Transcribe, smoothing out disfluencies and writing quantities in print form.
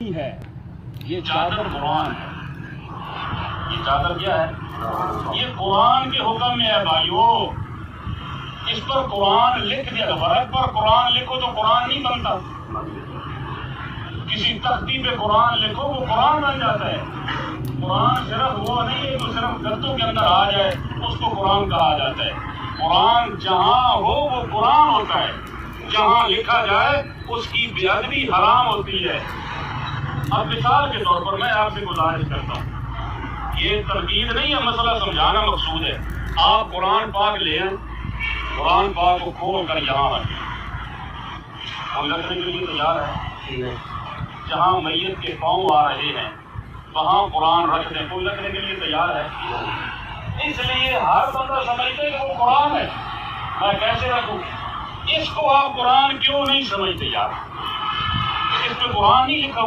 ہے یہ چادر قرآن ہے. یہ چادر کیا ہے؟ یہ قرآن کے حکم میں ہے بھائیو. اس پر قرآن لکھ دیا. ورق پر قرآن لکھو تو قرآن نہیں بنتا. کسی تختی پہ قرآن لکھو وہ قرآن بن جاتا ہے. قرآن صرف وہ نہیں ہے جو صرف گتوں کے اندر آ جائے اس کو قرآن کہا جاتا ہے. قرآن جہاں ہو وہ قرآن ہوتا ہے. جہاں لکھا جائے اس کی بے ادبی حرام ہوتی ہے. اب مثال کے طور پر میں آپ سے گزارش کرتا ہوں. یہ تنقید نہیں ہے, مسئلہ سمجھانا مقصود ہے. آپ قرآن پاک لے آئیں, قرآن پاک کو کھول کر یہاں رکھیں. ہم رکھنے کے لیے تیار ہے. جہاں میت کے پاؤں آ رہے ہیں وہاں قرآن رکھ دیں. کوئی رکھنے کے لیے تیار ہے؟ اس لیے ہر بندہ سمجھتے کہ وہ قرآن ہے, میں کیسے رکھوں. اس کو آپ قرآن کیوں نہیں سمجھتے یار؟ اس پہ قرآن نہیں لکھا.